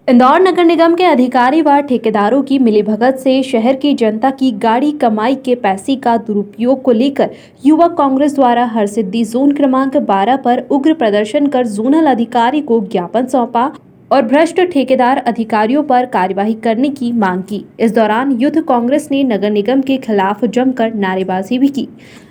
इंदौर नगर निगम के अधिकारी व ठेकेदारों की मिलीभगत से शहर की जनता की गाड़ी कमाई के पैसे का दुरुपयोग को लेकर युवक कांग्रेस द्वारा हरसिद्धि जोन क्रमांक 12 पर उग्र प्रदर्शन कर जोनल अधिकारी को ज्ञापन सौंपा और भ्रष्ट ठेकेदार अधिकारियों पर कार्यवाही करने की मांग की। इस दौरान यूथ कांग्रेस ने नगर निगम के खिलाफ जमकर नारेबाजी भी की।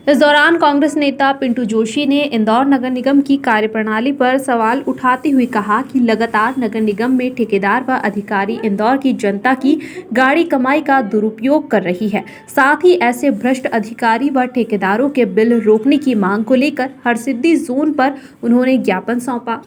इस दौरान कांग्रेस नेता पिंटू जोशी ने इंदौर नगर निगम की कार्यप्रणाली पर सवाल उठाते हुए कहा कि लगातार नगर निगम में ठेकेदार व अधिकारी इंदौर की जनता की गाड़ी कमाई का दुरुपयोग कर रही है। साथ ही ऐसे भ्रष्ट अधिकारी व ठेकेदारों के बिल रोकने की मांग को लेकर हरसिद्धि जोन पर उन्होंने ज्ञापन सौंपा।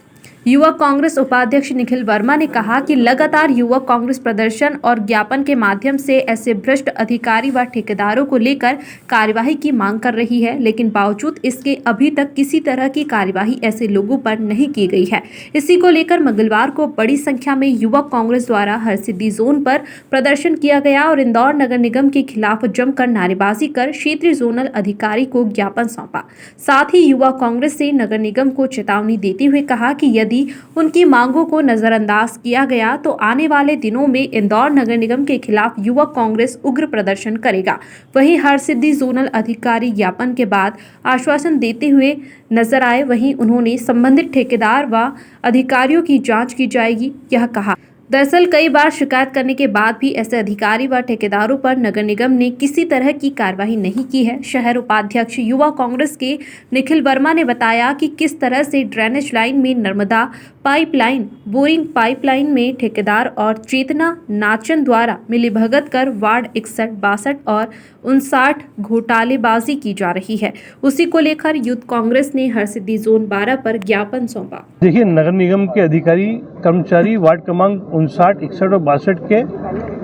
युवक कांग्रेस उपाध्यक्ष निखिल वर्मा ने कहा कि लगातार युवक कांग्रेस प्रदर्शन और ज्ञापन के माध्यम से ऐसे भ्रष्ट अधिकारी व ठेकेदारों को लेकर कार्यवाही की मांग कर रही है, लेकिन बावजूद इसके अभी तक किसी तरह की कार्यवाही ऐसे लोगों पर नहीं की गई है। इसी को लेकर मंगलवार को बड़ी संख्या में युवक कांग्रेस द्वारा हरसिद्धि जोन पर प्रदर्शन किया गया और इंदौर नगर निगम के खिलाफ जमकर नारेबाजी कर क्षेत्रीय जोनल अधिकारी को ज्ञापन सौंपा। साथ ही युवा कांग्रेस से नगर निगम को चेतावनी देते हुए कहा कि यदि उनकी मांगों को नजरअंदाज किया गया तो आने वाले दिनों में इंदौर नगर निगम के खिलाफ युवक कांग्रेस उग्र प्रदर्शन करेगा। वहीं हरसिद्धि जोनल अधिकारी ज्ञापन के बाद आश्वासन देते हुए नजर आए। वहीं उन्होंने संबंधित ठेकेदार व अधिकारियों की जांच की जाएगी, यह कहा। दरअसल कई बार शिकायत करने के बाद भी ऐसे अधिकारी व ठेकेदारों पर नगर निगम ने किसी तरह की कार्रवाई नहीं की है। शहर उपाध्यक्ष युवा कांग्रेस के निखिल वर्मा ने बताया कि किस तरह से ड्रेनेज लाइन में नर्मदा पाइपलाइन, बोरिंग पाइपलाइन में ठेकेदार और चेतना नाचन द्वारा मिलीभगत कर वार्ड 61, 62 और 59 घोटालेबाजी की जा रही है। उसी को लेकर यूथ कांग्रेस ने हरसिद्धि जोन 12 पर ज्ञापन सौंपा। देखिए, नगर निगम के अधिकारी कर्मचारी वार्ड क्रमांक 59, 61 और 62 के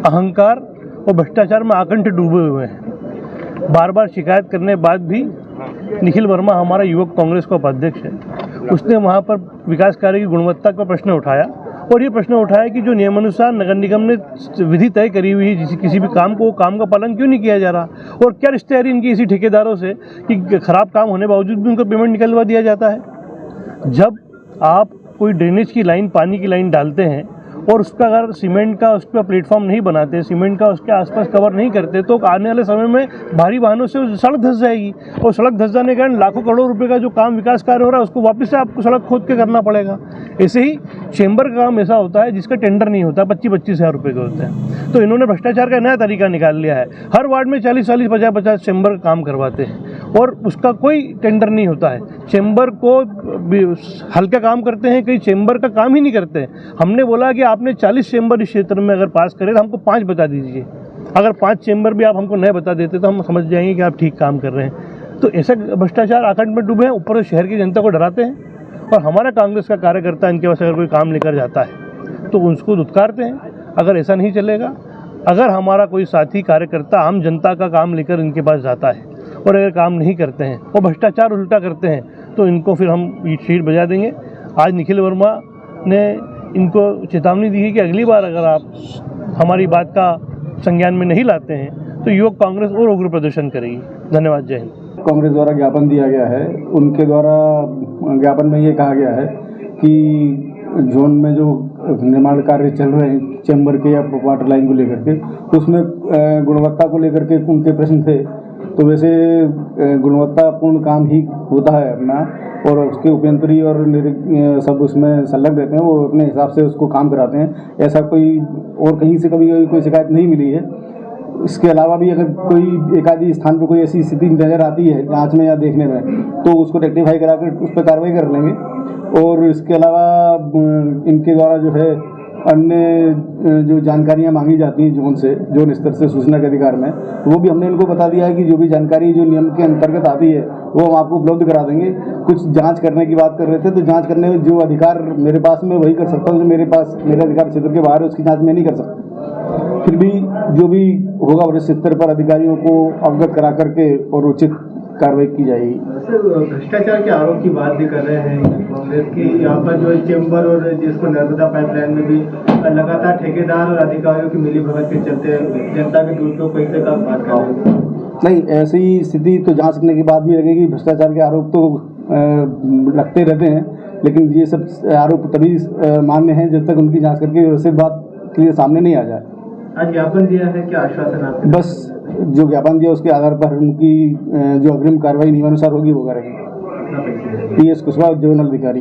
अहंकार और भ्रष्टाचार में आकंठ डूबे हुए हैं। बार बार शिकायत करने के बाद भी निखिल वर्मा हमारा युवक कांग्रेस का उपाध्यक्ष है, उसने वहाँ पर विकास कार्य की गुणवत्ता का प्रश्न उठाया और ये प्रश्न उठाया कि जो नियमानुसार नगर निगम ने विधि तय करी हुई है किसी भी काम को, वो काम का पालन क्यों नहीं किया जा रहा और क्या रिश्तेदारी इनकी इसी ठेकेदारों से कि खराब काम होने बावजूद भी उनको पेमेंट निकलवा दिया जाता है। जब आप कोई ड्रेनेज की लाइन, पानी की लाइन डालते हैं और उसका अगर सीमेंट का उस पर प्लेटफॉर्म नहीं बनाते, सीमेंट का उसके आसपास कवर नहीं करते, तो आने वाले समय में भारी वाहनों से सड़क धंस जाएगी और सड़क धंस जाने के कारण लाखों करोड़ों रुपए का जो काम विकास कार्य हो रहा है उसको वापस से आपको सड़क खोद के करना पड़ेगा। ऐसे ही चेंबर का काम ऐसा होता है जिसका टेंडर नहीं होता, 25-25 हज़ार रुपये के होते हैं। तो इन्होंने भ्रष्टाचार का नया तरीका निकाल लिया है। हर वार्ड में 40-40, 50-50 चेंबर काम करवाते हैं और उसका कोई टेंडर नहीं होता है। चेंबर को हल्का काम करते हैं, कई चेंबर का काम ही नहीं करते हैं। हमने बोला कि आपने 40 चेंबर इस क्षेत्र में अगर पास करें तो हमको 5 बता दीजिए। अगर 5 चेंबर भी आप हमको नए बता देते तो हम समझ जाएंगे कि आप ठीक काम कर रहे हैं। तो ऐसा भ्रष्टाचार आकंठ में डूबे हैं, ऊपर से शहर की जनता को डराते हैं और हमारा कांग्रेस का कार्यकर्ता इनके पास अगर कोई काम लेकर जाता है तो उसको धुतकारते हैं। अगर ऐसा नहीं चलेगा, अगर हमारा कोई साथी कार्यकर्ता आम जनता का काम लेकर इनके पास जाता है और अगर काम नहीं करते हैं और भ्रष्टाचार उल्टा करते हैं तो इनको फिर हम शीट बजा देंगे। आज निखिल वर्मा ने इनको चेतावनी दी है कि अगली बार अगर आप हमारी बात का संज्ञान में नहीं लाते हैं तो युवक कांग्रेस और उग्र प्रदर्शन करेगी। धन्यवाद। जय हिंद। कांग्रेस द्वारा ज्ञापन दिया गया है। उनके द्वारा ज्ञापन में ये कहा गया है कि जोन में जो निर्माण कार्य चल रहे हैं चैम्बर के या वाटर लाइन को लेकर के, उसमें गुणवत्ता को लेकर के उनके प्रश्न थे। तो वैसे गुणवत्तापूर्ण काम ही होता है अपना, और उसके उपयंत्री और सब उसमें संलग्न रहते हैं, वो अपने हिसाब से उसको काम कराते हैं। ऐसा कोई और कहीं से कभी कोई शिकायत नहीं मिली है। इसके अलावा भी अगर कोई एक आधी स्थान पर कोई ऐसी स्थिति नज़र आती है जांच में या देखने में, तो उसको रेक्टिफाई करा कर उस पर कार्रवाई कर लेंगे। और इसके अलावा इनके द्वारा जो है अन्य जो जानकारियां मांगी जाती हैं जोन स्तर से सूचना के अधिकार में, वो भी हमने इनको बता दिया है कि जो भी जानकारी जो नियम के अंतर्गत आती है वो हम आपको उपलब्ध करा देंगे। कुछ जांच करने की बात कर रहे थे, तो जांच करने में जो अधिकार मेरे पास मैं वही कर सकता हूँ, जो मेरे अधिकार क्षेत्र के बाहर है उसकी जाँच मैं नहीं कर सकता। फिर भी जो भी होगा वरिष्ठ स्तर पर अधिकारियों को अवगत करा करके और उचित कार्रवाई की जाएगी। भ्रष्टाचार के आरोप की बात भी कर रहे हैं कांग्रेस की। यहाँ पर जो चेंबर और जिसको नर्मदा पाइपलाइन में भी लगातार ठेकेदार और अधिकारियों की मिलीभगत के चलते जनता के दुरुपयोग पैसे का बात कर रहे हैं। नहीं, ऐसी स्थिति तो जांच करने के बाद भी लगेगी। भ्रष्टाचार के आरोप तो लगते रहते हैं, लेकिन ये सब आरोप तभी मान्य हैं जब तक उनकी जांच करके व्यवस्थित बात क्लियर सामने नहीं आ जाए। आज ज्ञापन दिया है, क्या आश्वासन आपके? बस जो ज्ञापन दिया उसके आधार पर उनकी जो अग्रिम कार्रवाई नियमानुसार होगी वो करेंगे। कितना पैसे? PS कुशवाहा, जोनल अधिकारी।